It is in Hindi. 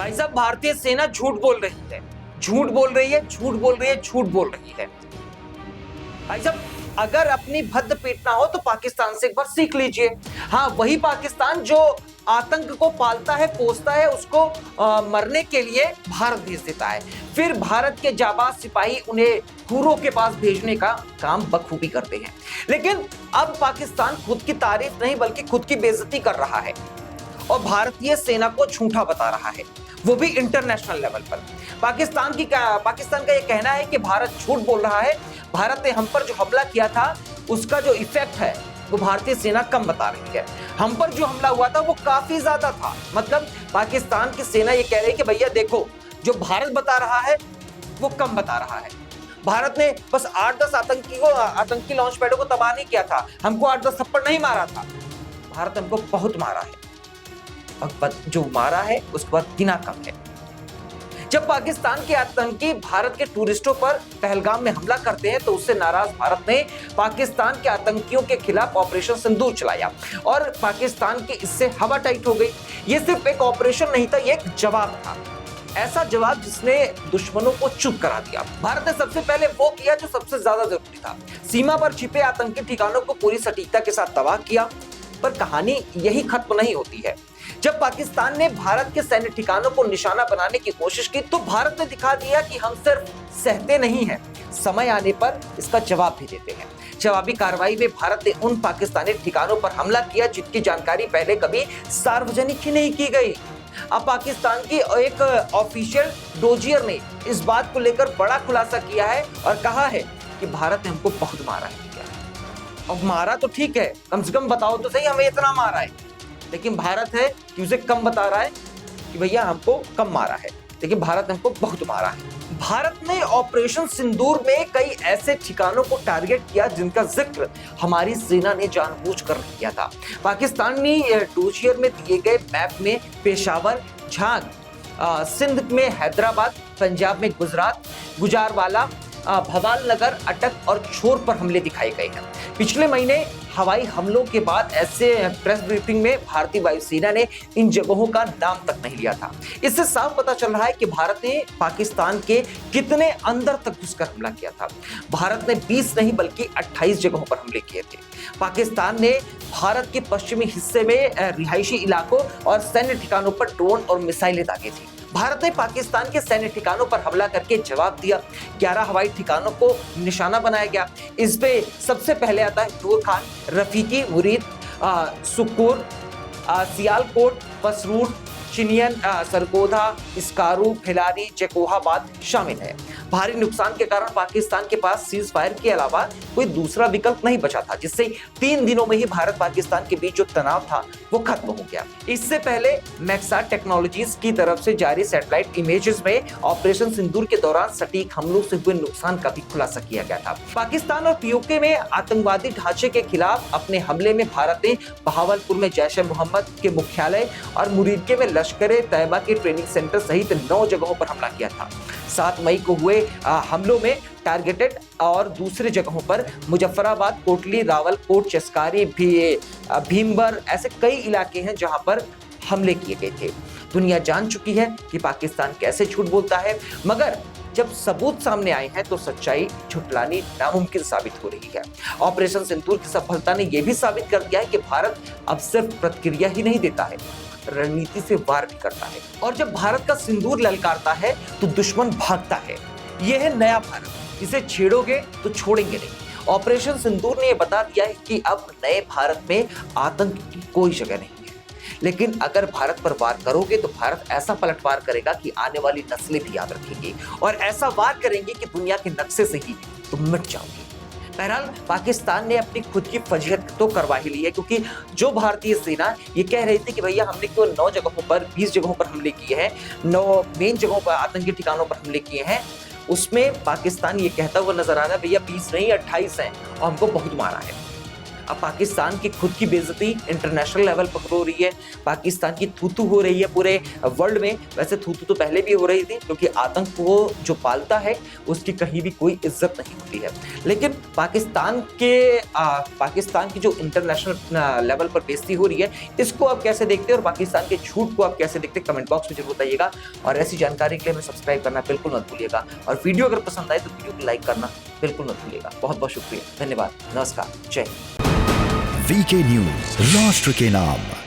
भाई साहब, भारतीय सेना झूठ बोल रही है, झूठ बोल रही है, झूठ बोल रही है, झूठ बोल रही है। भाई साहब, अगर अपनी भद्द पीटना हो तो पाकिस्तान से एक बार सीख लीजिए। हाँ, वही पाकिस्तान जो आतंक को पालता है, पोसता है, उसको मरने के लिए भारत भेज देता है। फिर भारत के जाबाज सिपाही उन्हें हुरों के पास भेजने का काम बखूबी करते हैं। लेकिन अब पाकिस्तान खुद की तारीफ नहीं बल्कि खुद की बेइज्जती कर रहा है और भारतीय सेना को झूठा बता रहा है, वो भी इंटरनेशनल लेवल पर। पाकिस्तान का ये कहना है कि भारत झूठ बोल रहा है, भारत ने हम पर जो हमला किया था उसका जो इफेक्ट है वो भारतीय सेना कम बता रही है। हम पर जो हमला हुआ था वो काफी ज्यादा था। मतलब पाकिस्तान की सेना ये कह रही है कि भैया देखो, जो भारत बता रहा है वो कम बता रहा है। भारत ने बस 8-10 आतंकी लॉन्च पैडों को तबाह नहीं किया था, हमको 8-10 थप्पड़ नहीं मारा था, भारत हमको बहुत मारा है। और जो मारा है उसके बाद गिना कम है। जब पाकिस्तान के आतंकी भारत के टूरिस्टों पर पहलगाम में हमला करते हैं तो उससे नाराज भारत ने पाकिस्तान के आतंकियों के खिलाफ ऑपरेशन सिंदूर चलाया और पाकिस्तान की इससे हवा टाइट हो गई। ये सिर्फ एक ऑपरेशन नहीं था, ये एक जवाब था, ऐसा जवाब जिसने दुश्मनों को चुप करा दिया। भारत ने सबसे पहले वो किया जो सबसे ज्यादा जरूरी था, सीमा पर छिपे आतंकी ठिकानों को पूरी सटीकता के साथ तबाह किया। पर कहानी यही खत्म नहीं होती है। जब पाकिस्तान ने भारत के सैन्य ठिकानों को निशाना बनाने की कोशिश की तो भारत ने दिखा दिया कि हम सिर्फ सहते नहीं हैं, समय आने पर इसका जवाब भी देते हैं। जवाबी कार्रवाई में भारत ने उन पाकिस्तानी ठिकानों पर हमला किया जिनकी जानकारी पहले कभी सार्वजनिक ही नहीं की गई। अब पाकिस्तान की एक ऑफिशियल डोजियर ने इस बात को लेकर बड़ा खुलासा किया है और कहा है कि भारत ने हमको बहुत मारा है। अब मारा तो ठीक है, कम से कम बताओ तो सही हमें इतना मारा है। लेकिन भारत है कि उसे कम बता रहा है कि भैया हमको कम मारा है, लेकिन भारत ने हमको बहुत मारा है। भारत ने ऑपरेशन सिंदूर में कई ऐसे ठिकानों को टारगेट किया जिनका जिक्र हमारी सेना ने जानबूझकर किया था। पाकिस्तानी डोजियर में दिए गए मैप में पेशावर, झांग, सिंध में हैदराबाद, पंजाब में गुजरात, गुजरावाला, भवाल नगर, अटक और छोर पर हमले दिखाए गए हैं। पिछले महीने हवाई हमलों के बाद ऐसे प्रेस ब्रीफिंग में भारतीय वायुसेना ने इन जगहों का नाम तक नहीं लिया था। इससे साफ पता चल रहा है कि भारत ने पाकिस्तान के कितने अंदर तक घुसकर हमला किया था। भारत ने 20 नहीं बल्कि 28 जगहों पर हमले किए थे। पाकिस्तान ने भारत के पश्चिमी हिस्से में रिहायशी इलाकों और सैन्य ठिकानों पर ड्रोन और मिसाइलें दागे थी। भारत ने पाकिस्तान के सैन्य ठिकानों पर हमला करके जवाब दिया। 11 हवाई ठिकानों को निशाना बनाया गया। इस पे सबसे पहले आता है नूर खान, रफीकी, मुरीद, सुकूर, सियालकोट, पसरूर, चिनियन, सरगोधा, इस्कारू, फिलारी, चकोहाबाद शामिल है। भारी नुकसान के कारण पाकिस्तान के पास सीज फायर के अलावा कोई दूसरा विकल्प नहीं बचा था, जिससे 3 दिनों में ही भारत पाकिस्तान के बीच जो तनाव था वो खत्म हो गया। इससे पहले मैक्साट टेक्नोलॉजीज की तरफ से जारी सैटेलाइट इमेजेस में ऑपरेशन सिंदूर के दौरान सटीक हमलों से हुए नुकसान का भी खुलासा किया गया था। पाकिस्तान और पीओके में आतंकवादी ढांचे के खिलाफ अपने हमले में भारत ने बहावलपुर में जैश ए मोहम्मद के मुख्यालय और मुरीदके में लश्कर तैयबा के ट्रेनिंग सेंटर सहित 9 जगहों पर हमला किया था। 7 मई को हुए हमलों में टारगेटेड और दूसरे जगहों पर मुजफ्फराबाद, कोटली, रावलकोट, चस्कारी, भीमबर ऐसे कई इलाके हैं जहां पर हमले किए गए थे। दुनिया जान चुकी है कि पाकिस्तान कैसे झूठ बोलता है, मगर जब सबूत सामने आए हैं तो सच्चाई झुठलानी नामुमकिन साबित हो रही है। ऑपरेशन सिंदूर की सफलता ने यह भी साबित कर दिया है कि भारत अब सिर्फ प्रतिक्रिया ही नहीं देता है, रणनीति से वार भी करता है। और जब भारत का सिंदूर ललकारता है तो दुश्मन भागता है। यह है नया भारत, इसे छेड़ोगे तो छोड़ेंगे नहीं। ऑपरेशन सिंदूर ने यह बता दिया है कि अब नए भारत में आतंक की कोई जगह नहीं है। लेकिन अगर भारत पर वार करोगे तो भारत ऐसा पलटवार करेगा कि आने वाली नस्लें भी याद रखेंगी और ऐसा वार करेंगे कि दुनिया के नक्शे से ही तुम मिट जाओगे। बहरहाल पाकिस्तान ने अपनी खुद की फजीहत तो करवा ही ली है, क्योंकि जो भारतीय सेना ये कह रही थी कि भैया हमने केवल 9 जगहों पर 20 जगहों पर हमले किए हैं, 9 मेन जगहों पर आतंकी ठिकानों पर हमले किए हैं, उसमें पाकिस्तान ये कहता हुआ नजर आ रहा है भैया 20 नहीं 28 हैं और हमको बहुत मारा है। अब पाकिस्तान की खुद की बेइज्जती इंटरनेशनल लेवल पर हो रही है, पाकिस्तान की थू-थू हो रही है पूरे वर्ल्ड में। वैसे थू-थू तो पहले भी हो रही थी, क्योंकि आतंक को जो पालता है उसकी कहीं भी कोई इज्जत नहीं होती है। लेकिन पाकिस्तान की जो इंटरनेशनल लेवल पर बेइज्जती हो रही है, इसको आप कैसे देखते हैं और पाकिस्तान के झूठ को आप कैसे देखते हैं, कमेंट बॉक्स में जरूर बताइएगा। और ऐसी जानकारी के लिए हमें सब्सक्राइब करना बिल्कुल मत भूलिएगा, और वीडियो अगर पसंद आए तो वीडियो को लाइक करना बिल्कुल मत भूलिएगा। बहुत बहुत शुक्रिया, धन्यवाद, नमस्कार, जय हिंद। वीके न्यूज, राष्ट्र के नाम।